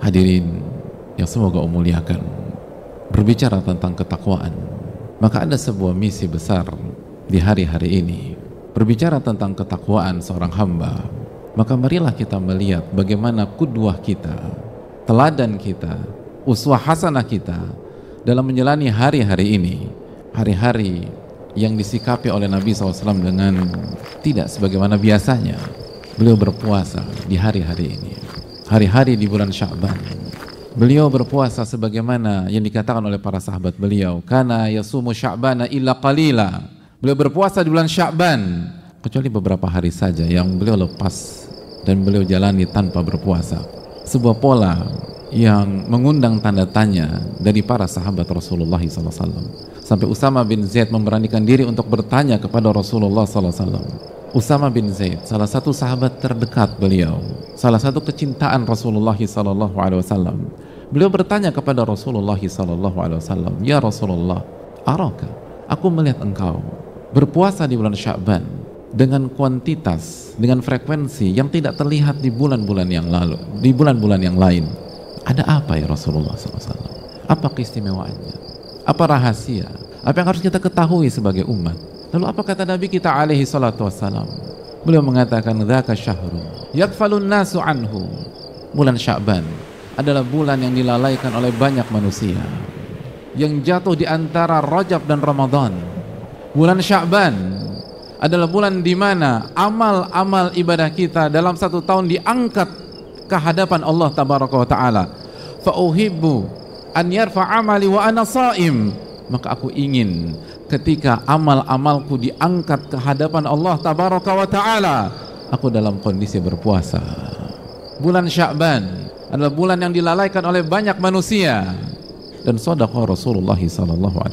Hadirin yang semoga Allah muliakan, berbicara tentang ketakwaan, maka ada sebuah misi besar di hari-hari ini. Berbicara tentang ketakwaan seorang hamba, maka marilah kita melihat bagaimana qudwah kita, teladan kita, uswah hasanah kita dalam menjalani hari-hari ini, hari-hari yang disikapi oleh Nabi SAW dengan tidak sebagaimana biasanya. Beliau berpuasa di hari-hari ini, hari-hari di bulan Sya'ban. Beliau berpuasa sebagaimana yang dikatakan oleh para sahabat beliau, kana yasumu Sya'bana illa qalila. Beliau berpuasa di bulan Sya'ban, kecuali beberapa hari saja yang beliau lepas dan beliau jalani tanpa berpuasa. Sebuah pola yang mengundang tanda tanya dari para sahabat Rasulullah SAW. Sampai Usama bin Zaid memberanikan diri untuk bertanya kepada Rasulullah SAW. Usama bin Zaid, salah satu sahabat terdekat beliau, salah satu kecintaan Rasulullah SAW. Beliau bertanya kepada Rasulullah SAW, ya Rasulullah, araka, aku melihat engkau berpuasa di bulan Sya'ban dengan kuantitas, dengan frekuensi yang tidak terlihat di bulan-bulan yang lalu, di bulan-bulan yang lain. Ada apa ya Rasulullah SAW? Apa keistimewaannya? Apa rahasia? Apa yang harus kita ketahui sebagai umat? Lalu apa kata Nabi kita alaihi salatu wassalam? Beliau mengatakan, dzaka syahrun yakfalun nasu anhu. Bulan Sya'ban adalah bulan yang dilalaikan oleh banyak manusia, yang jatuh di antara Rajab dan Ramadan. Bulan Sya'ban adalah bulan di mana amal-amal ibadah kita dalam satu tahun diangkat ke hadapan Allah tabaraka wa ta'ala. Fa uhibbu an yarfa amali wa ana shaim. Maka aku ingin ketika amal-amalku diangkat ke hadapan Allah tabaraka wa ta'ala, aku dalam kondisi berpuasa. Bulan Sya'ban adalah bulan yang dilalaikan oleh banyak manusia. Dan shadaqah Rasulullah SAW.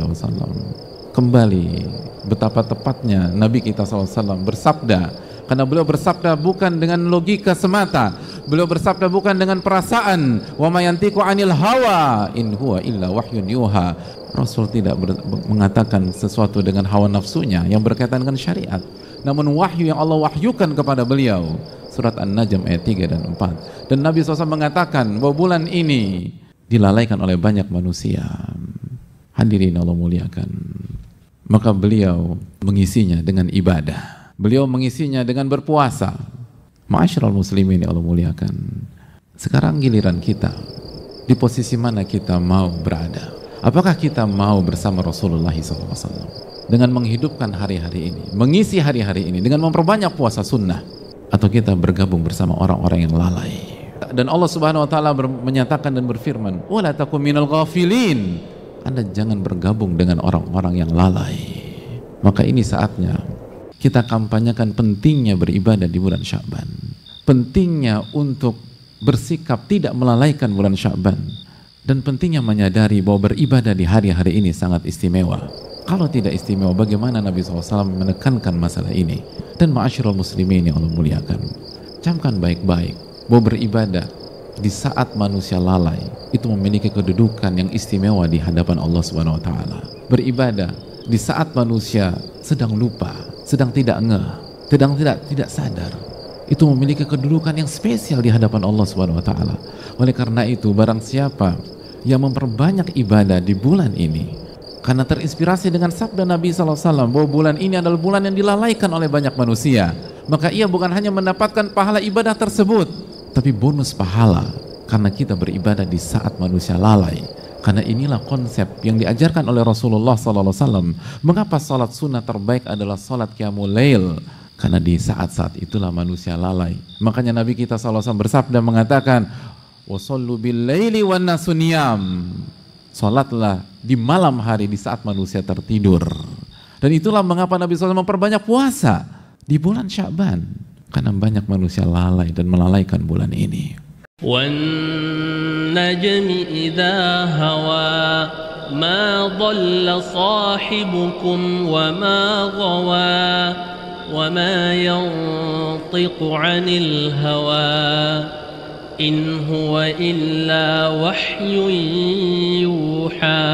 Kembali betapa tepatnya Nabi kita SAW bersabda, karena beliau bersabda bukan dengan logika semata, beliau bersabda bukan dengan perasaan, wa ma yantiqu anil hawa in huwa illa wahyun yuha. Rasul tidak mengatakan sesuatu dengan hawa nafsunya yang berkaitan dengan syariat, namun wahyu yang Allah wahyukan kepada beliau. Surat An-Najm ayat 3 dan 4. Dan Nabi SAW mengatakan bahwa bulan ini dilalaikan oleh banyak manusia. Hadirin Allah muliakan, maka beliau mengisinya dengan ibadah, beliau mengisinya dengan berpuasa. Ma'asyiral muslimin Allah muliakan, sekarang giliran kita. Di posisi mana kita mau berada? Apakah kita mau bersama Rasulullah SAW dengan menghidupkan hari-hari ini, mengisi hari-hari ini dengan memperbanyak puasa sunnah, atau kita bergabung bersama orang-orang yang lalai? Dan Allah Subhanahu wa taala menyatakan dan berfirman, "Wala takum minal ghafilin." Anda jangan bergabung dengan orang-orang yang lalai. Maka ini saatnya kita kampanyekan pentingnya beribadah di bulan Sya'ban, pentingnya untuk bersikap tidak melalaikan bulan Sya'ban, dan pentingnya menyadari bahwa beribadah di hari-hari ini sangat istimewa. Kalau tidak istimewa, bagaimana Nabi SAW menekankan masalah ini? Dan ma'asyiral muslimin yang Allah muliakan, camkan baik-baik bahwa beribadah di saat manusia lalai itu memiliki kedudukan yang istimewa di hadapan Allah Subhanahu wa taala. Beribadah di saat manusia sedang lupa, sedang tidak ngeh, sedang tidak sadar, itu memiliki kedudukan yang spesial di hadapan Allah Subhanahu wa taala. Oleh karena itu, barang siapa yang memperbanyak ibadah di bulan ini karena terinspirasi dengan sabda Nabi SAW bahwa bulan ini adalah bulan yang dilalaikan oleh banyak manusia, maka ia bukan hanya mendapatkan pahala ibadah tersebut, tapi bonus pahala karena kita beribadah di saat manusia lalai. Karena inilah konsep yang diajarkan oleh Rasulullah SAW. Mengapa salat sunnah terbaik adalah salat qiyamul lail? Karena di saat-saat itulah manusia lalai. Makanya Nabi kita SAW bersabda mengatakan, wasallu bil laili wan nasu niyam. Salatlah di malam hari di saat manusia tertidur. Dan itulah mengapa Nabi SAW memperbanyak puasa di bulan Sya'ban, karena banyak manusia lalai dan melalaikan bulan ini. Wan najmi idza hawa ma dhalla sahibukum wa ma ghawa wa ma yantiqu 'anil hawa in huwa illa wahyun yuha.